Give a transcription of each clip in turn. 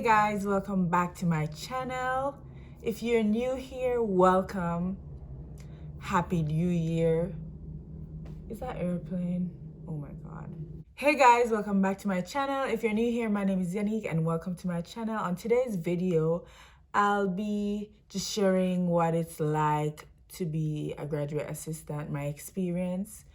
guys, welcome back to my channel. If you're new here, welcome. Happy New Year. Is that airplane? Oh my god. Hey guys, welcome back to my channel. If you're new here, my name is Yannick and welcome to my channel. On today's video, I'll be just sharing what it's like to be a graduate assistant, my experience.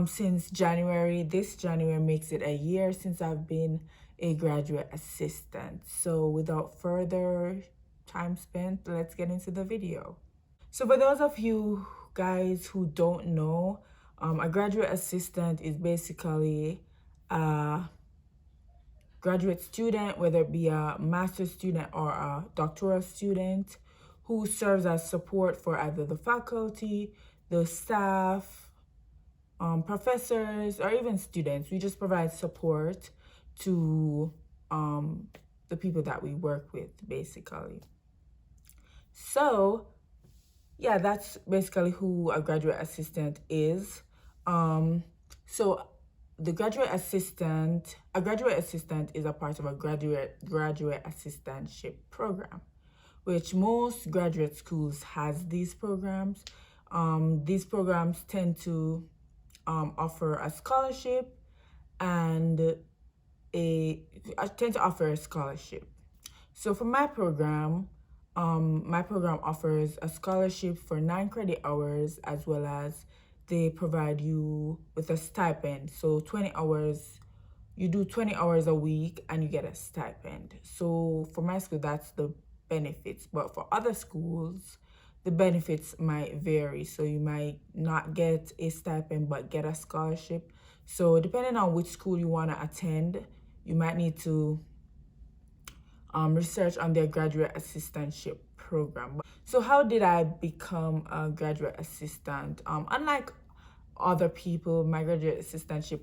Since January, this January makes it a year since I've been a graduate assistant. So without further time spent, let's get into the video. So for those of you guys who don't know, a graduate assistant is basically a graduate student, whether it be a master's student or a doctoral student, who serves as support for either the faculty, the staff, professors, or even students. We just provide support to the people that we work with, basically. So yeah, that's basically who a graduate assistant is. So a graduate assistant is a part of a graduate assistantship program, which most graduate schools has these programs. These programs tend to offer a scholarship and So for my program offers a scholarship for 9 credit hours, as well as they provide you with a stipend. So 20 hours, you do 20 hours a week and you get a stipend. So for my school, that's the benefits. But for other schools, the benefits might vary. So you might not get a stipend but get a scholarship. So depending on which school you want to attend, you might need to research on their graduate assistantship program. So how did I become a graduate assistant? Unlike other people, my graduate assistantship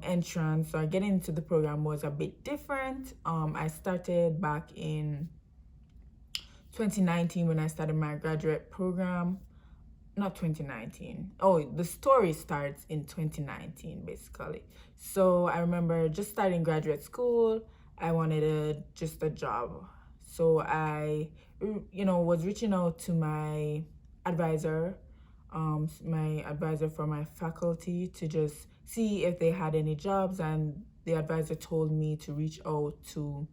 entrance or getting into the program was a bit different. I started back in 2019 when I started my graduate program. Not 2019. Oh, the story starts in 2019, basically. So I remember just starting graduate school. I wanted just a job. So I, was reaching out to my advisor, for my faculty, to just see if they had any jobs. And the advisor told me to reach out to,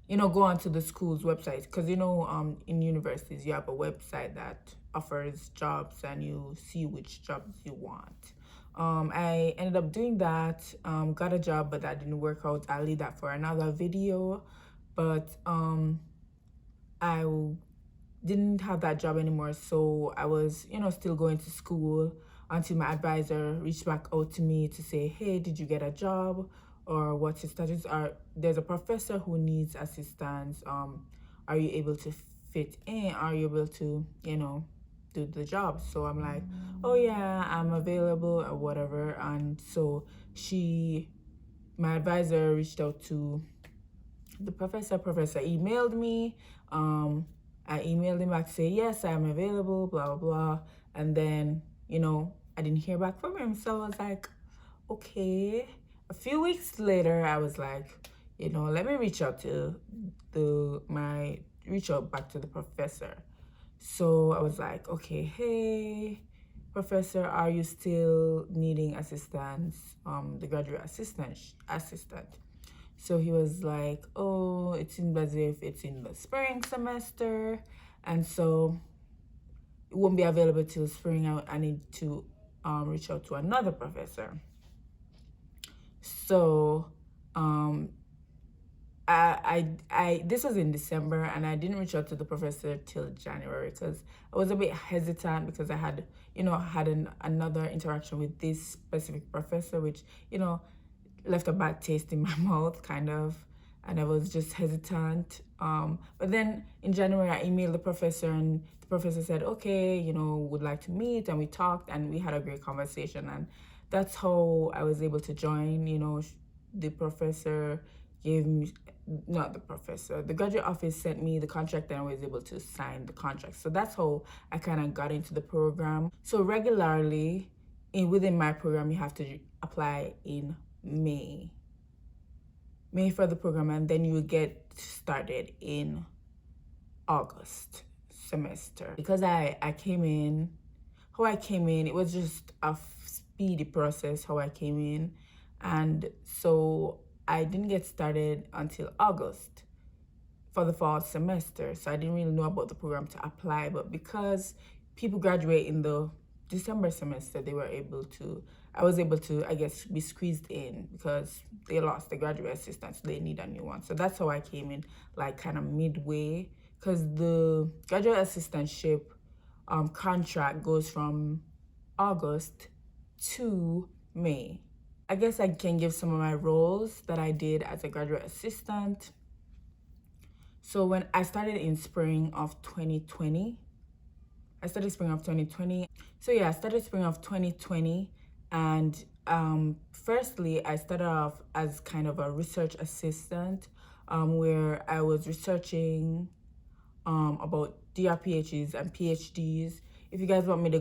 go onto the school's website, because in universities you have a website that offers jobs and you see which jobs you want. I ended up doing that, got a job, but that didn't work out. I'll leave that for another video. But I didn't have that job anymore, so I was still going to school until my advisor reached back out to me to say, hey, did you get a job, or what's your status? There's a professor who needs assistance. Are you able to fit in? Are you able to do the job? So I'm like, oh yeah, I'm available or whatever. And so my advisor reached out to the professor emailed me. I emailed him back to say, yes, I'm available, blah blah blah. And then I didn't hear back from him, so I was like, okay. A few weeks later, I was like, let me reach out back to the professor. So I was like, okay, hey, professor, are you still needing assistance? The graduate assistant. So he was like, oh, it seems as if it's in the spring semester, and so it won't be available till spring. I need to reach out to another professor. So this was in December, and I didn't reach out to the professor till January because I was a bit hesitant, because I had another interaction with this specific professor, which left a bad taste in my mouth, kind of, and I was just hesitant. But then in January, I emailed the professor, and the professor said, okay, would like to meet, and we talked, and we had a great conversation, and that's how I was able to join. The professor gave me, not the professor, the graduate office sent me the contract, and I was able to sign the contract. So that's how I kind of got into the program. So regularly, within my program, you have to apply in May. May for the program, and then you get started in August semester. Because I came in, how I came in, it was just a speedy process how I came in. And so I didn't get started until August for the fall semester. So I didn't really know about the program to apply. But because people graduate in the December semester, I was able to, I guess, be squeezed in because they lost the graduate assistant, so they need a new one. So that's how I came in, like kind of midway, because the graduate assistantship contract goes from August to May. I guess I can give some of my roles that I did as a graduate assistant. So when I started in spring of 2020, So yeah, I started spring of 2020, and firstly, I started off as kind of a research assistant, where I was researching about DRPHs and PhDs. If you guys want me to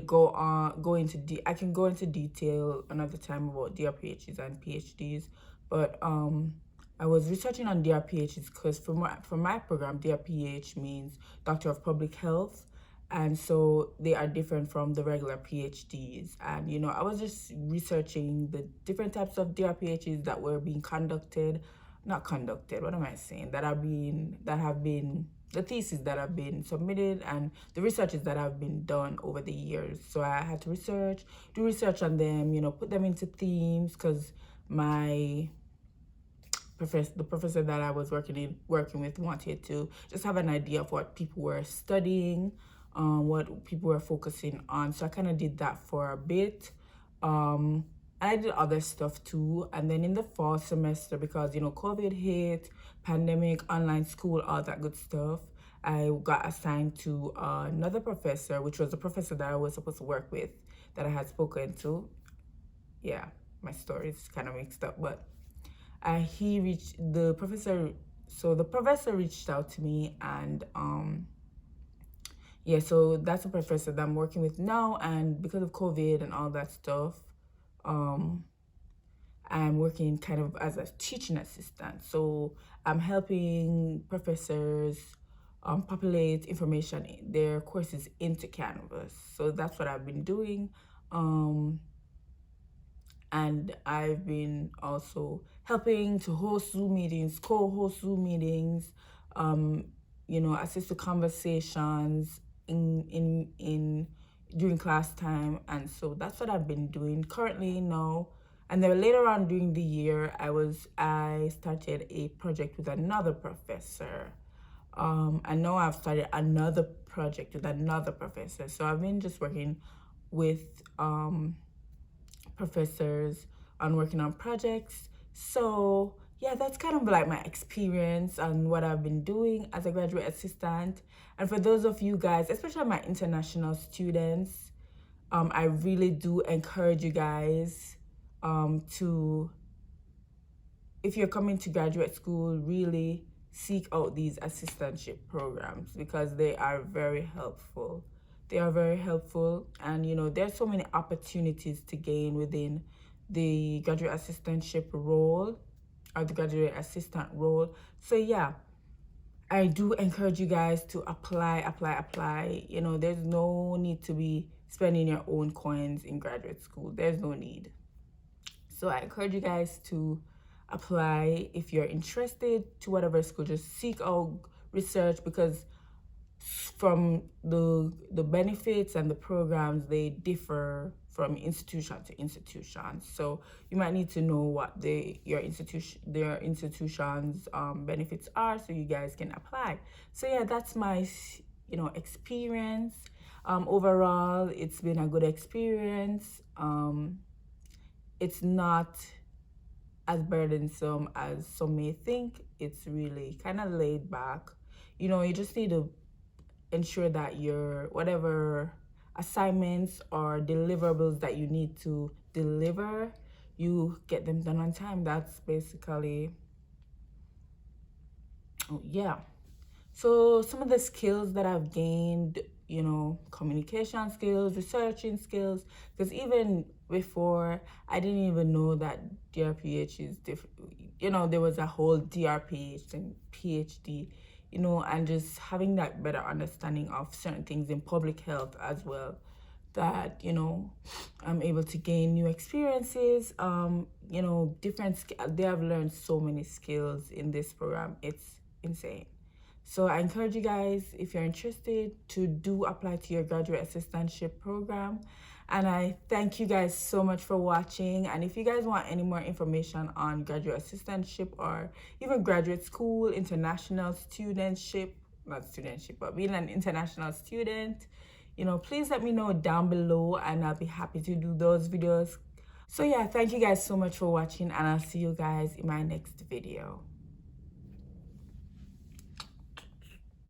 I can go into detail another time about DRPHs and PhDs, but I was researching on DRPHs because for my program, DRPH means Doctor of Public Health, and so they are different from the regular PhDs. And I was just researching the different types of DRPHs that were being not conducted. What am I saying? That have been the theses that have been submitted and the researches that have been done over the years. So I had to do research on them, put them into themes, because the professor that I was working with wanted to just have an idea of what people were studying, what people were focusing on. So I kind of did that for a bit. And I did other stuff too. And then in the fall semester, because COVID hit, pandemic, online school, all that good stuff, I got assigned to another professor, which was the professor that I was supposed to work with, that I had spoken to. Yeah, my story is kind of mixed up, but the professor reached out to me, and yeah, so that's a professor that I'm working with now. And because of COVID and all that stuff, I'm working kind of as a teaching assistant. So I'm helping professors populate information in their courses into Canvas. So that's what I've been doing. And I've been also helping to host Zoom meetings, co-host Zoom meetings, assist to conversations in during class time. And so that's what I've been doing currently now. And then later on during the year, I started a project with another professor. And now I've started another project with another professor. So I've been just working with professors on working on projects. So yeah, that's kind of like my experience and what I've been doing as a graduate assistant. And for those of you guys, especially my international students, I really do encourage you guys to, if you're coming to graduate school, really seek out these assistantship programs, because they are very helpful. And there's so many opportunities to gain within the graduate assistantship role or the graduate assistant role. So yeah, I do encourage you guys to apply. There's no need to be spending your own coins in graduate school. There's no need. So I encourage you guys to apply if you're interested to whatever school. Just seek out research, because from the benefits and the programs, they differ from institution to institution. So you might need to know what their institution's benefits are, so you guys can apply. So yeah, that's my experience. Overall, it's been a good experience. It's not as burdensome as some may think. It's really kind of laid back. You just need to ensure that your whatever assignments or deliverables that you need to deliver, you get them done on time. That's basically, yeah. So some of the skills that I've gained you know, communication skills, researching skills. Because even before, I didn't even know that DRPH is different. You know, there was a whole DRPH and PhD, you know, and just having that better understanding of certain things in public health as well, that, you know, I'm able to gain new experiences, you know, they have learned so many skills in this program. It's insane. So I encourage you guys, if you're interested, to do apply to your graduate assistantship program. And I thank you guys so much for watching. And if you guys want any more information on graduate assistantship or even graduate school, international studentship, not studentship, but being an international student, you know, please let me know down below and I'll be happy to do those videos. So yeah, thank you guys so much for watching, and I'll see you guys in my next video.